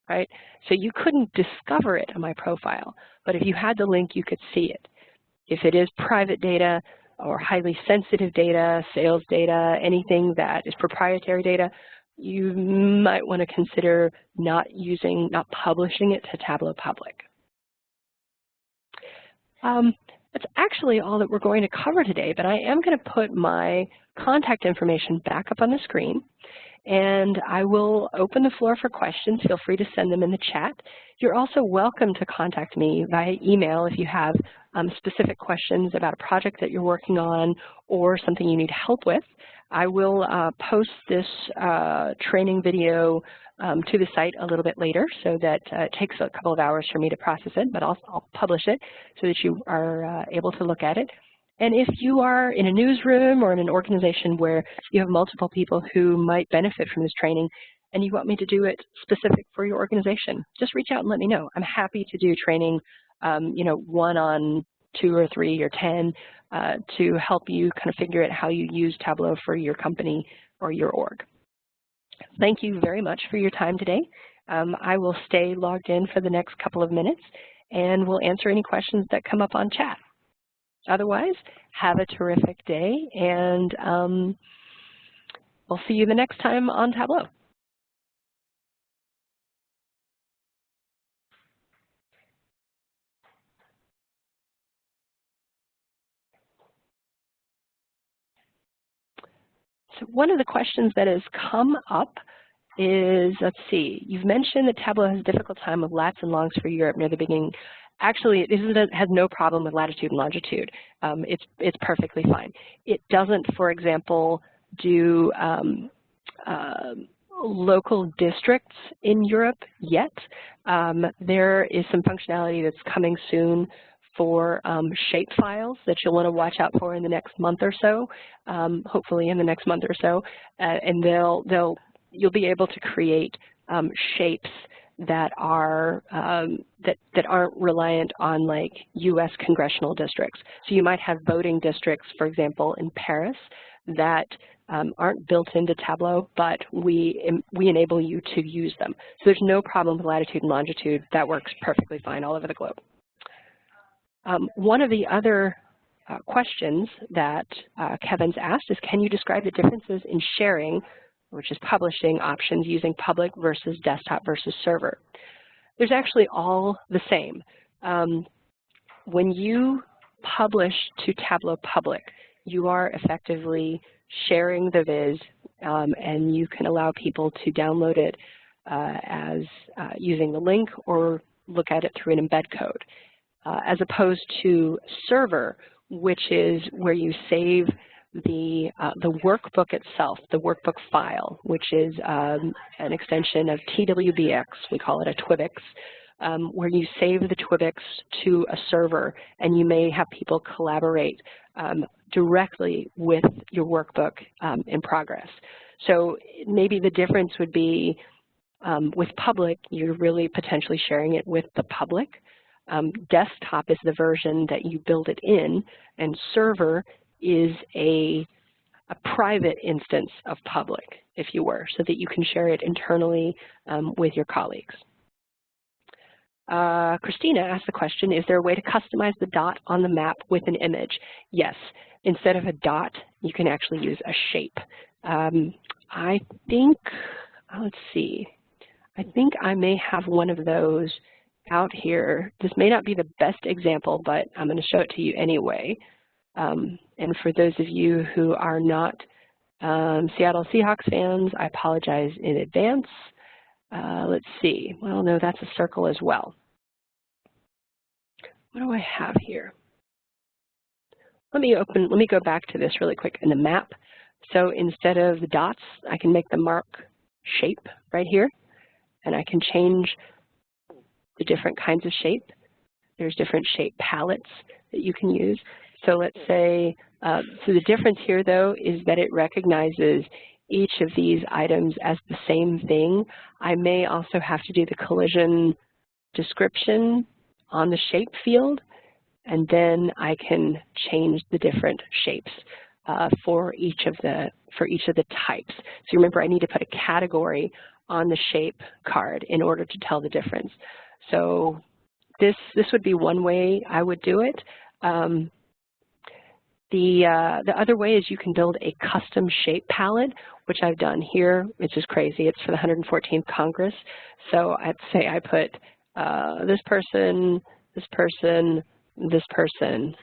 right? So you couldn't discover it on my profile, but if you had the link, you could see it. If it is private data or highly sensitive data, sales data, anything that is proprietary data, you might want to consider not publishing it to Tableau Public. That's actually all that we're going to cover today, but I am going to put my contact information back up on the screen, and I will open the floor for questions. Feel free to send them in the chat. You're also welcome to contact me via email if you have specific questions about a project that you're working on or something you need help with. I will post this training video to the site a little bit later, so that it takes a couple of hours for me to process it, but I'll publish it so that you are able to look at it. And if you are in a newsroom or in an organization where you have multiple people who might benefit from this training and you want me to do it specific for your organization, just reach out and let me know. I'm happy to do training, you know, 1 on 2 or 3 or 10 to help you kind of figure out how you use Tableau for your company or your org. Thank you very much for your time today. I will stay logged in for the next couple of minutes and we'll answer any questions that come up on chat. Otherwise, have a terrific day, and we'll see you the next time on Tableau. So one of the questions that has come up is, let's see, you've mentioned that Tableau has a difficult time with lats and longs for Europe near the beginning. Actually, it has no problem with latitude and longitude. It's perfectly fine. It doesn't, for example, do local districts in Europe yet. There is some functionality that's coming soon for shape files that you'll want to watch out for in the next month or so, hopefully in the next month or so, and you'll be able to create shapes that are that aren't reliant on like U.S. congressional districts. So you might have voting districts, for example, in Paris that aren't built into Tableau, but we enable you to use them. So there's no problem with latitude and longitude. That works perfectly fine all over the globe. One of the other questions that Kevin's asked is, can you describe the differences in sharing, which is publishing options, using public versus desktop versus server? There's actually all the same. When you publish to Tableau Public, you are effectively sharing the viz, and you can allow people to download it as using the link or look at it through an embed code, as opposed to server, which is where you save the workbook itself, the workbook file, which is an extension of TWBX, we call it a TWBX, where you save the TWBX to a server, and you may have people collaborate directly with your workbook in progress. So maybe the difference would be with public, you're really potentially sharing it with the public. Desktop is the version that you build it in, and server is a private instance of public, if you were, so that you can share it internally with your colleagues. Christina asked the question, is there a way to customize the dot on the map with an image? Yes. Instead of a dot, you can actually use a shape. I think, let's see, I think I may have one of those out here. This may not be the best example, but I'm going to show it to you anyway. And for those of you who are not Seattle Seahawks fans, I apologize in advance. Let's see. Well, no, that's a circle as well. What do I have here? Let me go back to this really quick in the map. So instead of the dots, I can make the mark shape right here, and I can change the different kinds of shape. There's different shape palettes that you can use. So let's say, so the difference here though is that it recognizes each of these items as the same thing. I may also have to do the collision description on the shape field, and then I can change the different shapes for each of the types. So remember, I need to put a category on the shape card in order to tell the difference. So this would be one way I would do it. The other way is you can build a custom shape palette, which I've done here. It's just crazy. It's for the 114th Congress. So I'd say I put this person, this person, this person.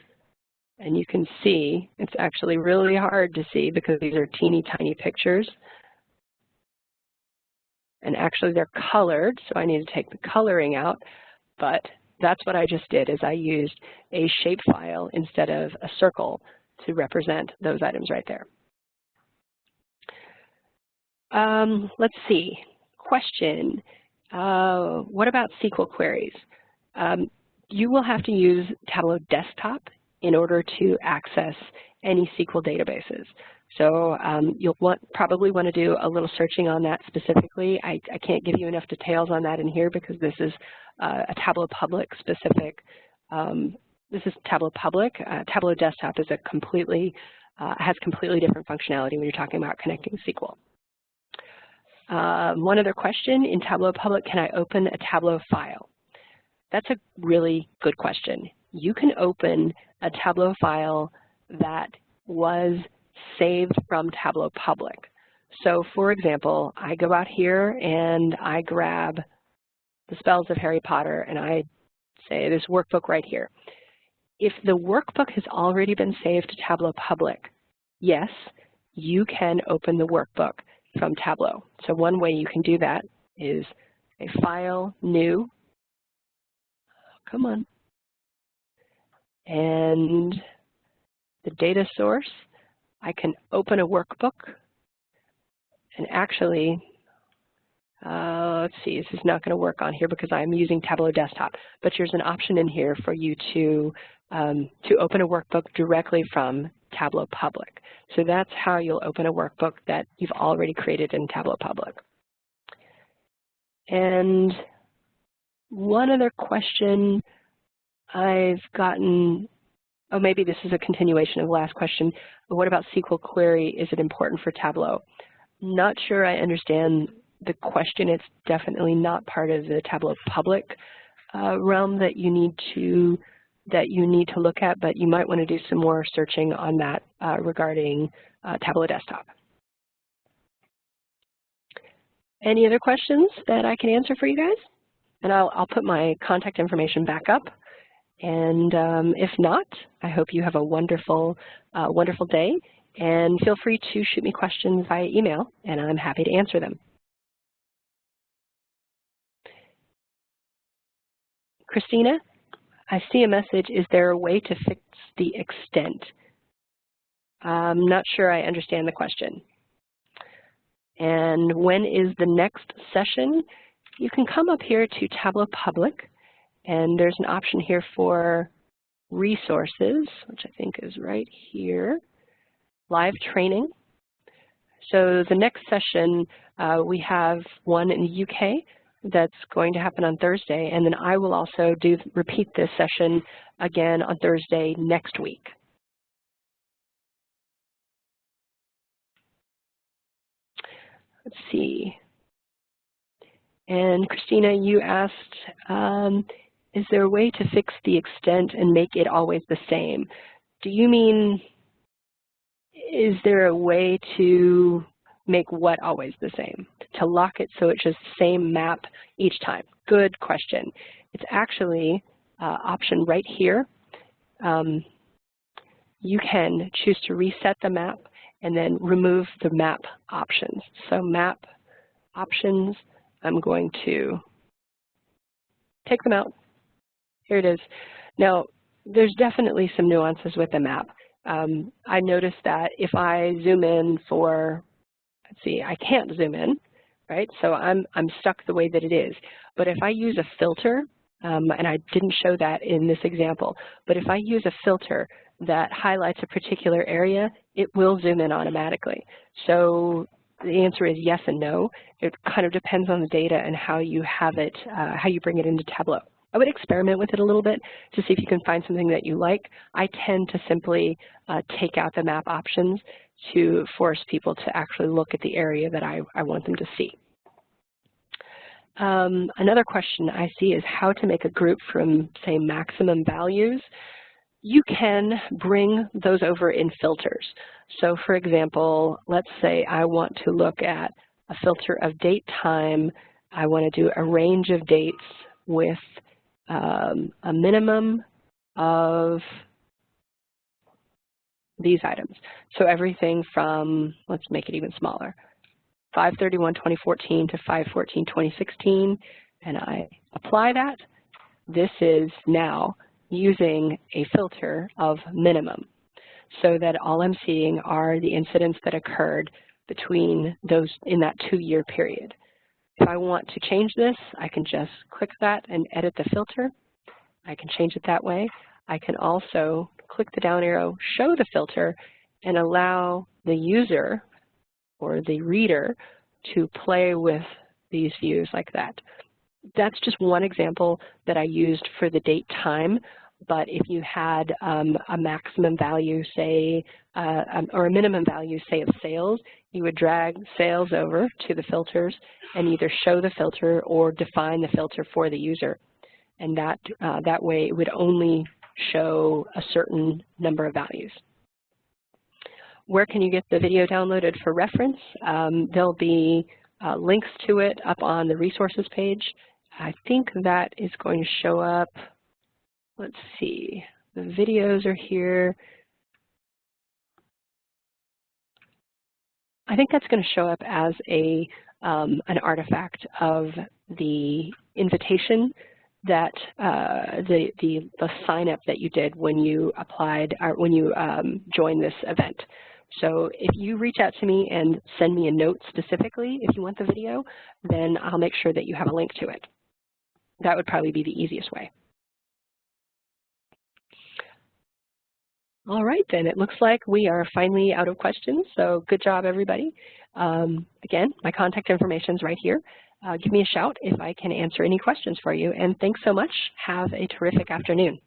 And you can see it's actually really hard to see because these are teeny tiny pictures. And actually they're colored, so I need to take the coloring out. But that's what I just did, is I used a shape file instead of a circle to represent those items right there. Let's see. Question. What about SQL queries? You will have to use Tableau Desktop in order to access any SQL databases. So you'll probably want to do a little searching on that specifically. I can't give you enough details on that in here because this is a Tableau Public specific. This is Tableau Public. Tableau Desktop is a has completely different functionality when you're talking about connecting SQL. One other question, in Tableau Public, can I open a Tableau file? That's a really good question. You can open a Tableau file that was saved from Tableau Public. So for example, I go out here and I grab the spells of Harry Potter and I say this workbook right here. If the workbook has already been saved to Tableau Public, yes, you can open the workbook from Tableau. So one way you can do that is a file, new, come on, and the data source, I can open a workbook, and actually, let's see, this is not going to work on here because I'm using Tableau Desktop, but there's an option in here for you to open a workbook directly from Tableau Public. So that's how you'll open a workbook that you've already created in Tableau Public. And one other question I've gotten, oh, maybe this is a continuation of the last question. What about SQL query? Is it important for Tableau? Not sure I understand the question. It's definitely not part of the Tableau Public realm that you need to look at, but you might want to do some more searching on that regarding Tableau Desktop. Any other questions that I can answer for you guys? And I'll put my contact information back up. And if not, I hope you have a wonderful, wonderful day. And feel free to shoot me questions via email, and I'm happy to answer them. Christina, I see a message. Is there a way to fix the extent? I'm not sure I understand the question. And when is the next session? You can come up here to Tableau Public, and there's an option here for resources, which I think is right here, live training. So the next session, we have one in the UK that's going to happen on Thursday, and then I will also repeat this session again on Thursday next week. Let's see. And Christina, you asked, is there a way to fix the extent and make it always the same? Do you mean, is there a way to make what always the same? To lock it so it's just the same map each time? Good question. It's actually option right here. You can choose to reset the map and then remove the map options. So map options, I'm going to take them out. Here it is. Now, there's definitely some nuances with the map. I noticed that if I zoom in for, let's see, I can't zoom in, right? So I'm stuck the way that it is. But if I use a filter, and I didn't show that in this example, but if I use a filter that highlights a particular area, it will zoom in automatically. So the answer is yes and no. It kind of depends on the data and how you have it, how you bring it into Tableau. I would experiment with it a little bit to see if you can find something that you like. I tend to simply take out the map options to force people to actually look at the area that I want them to see. Another question I see is how to make a group from, say, maximum values. You can bring those over in filters. So for example, let's say I want to look at a filter of date time. I want to do a range of dates with a minimum of these items. So everything from, let's make it even smaller, 5/31/2014 to 5/14/2016, and I apply that. This is now using a filter of minimum, so that all I'm seeing are the incidents that occurred between those in that 2-year period. If I want to change this, I can just click that and edit the filter. I can change it that way. I can also click the down arrow, show the filter, and allow the user or the reader to play with these views like that. That's just one example that I used for the date time, but if you had a maximum value, say, or a minimum value, say, of sales, you would drag sales over to the filters and either show the filter or define the filter for the user. And that way it would only show a certain number of values. Where can you get the video downloaded for reference? There'll be links to it up on the resources page. I think that is going to show up, let's see, the videos are here. I think that's going to show up as an artifact of the invitation that the sign up that you did when you applied or when you joined this event. So if you reach out to me and send me a note specifically if you want the video, then I'll make sure that you have a link to it. That would probably be the easiest way. All right, then. It looks like we are finally out of questions, so good job, everybody. Again, my contact information is right here. Give me a shout if I can answer any questions for you, and thanks so much. Have a terrific afternoon.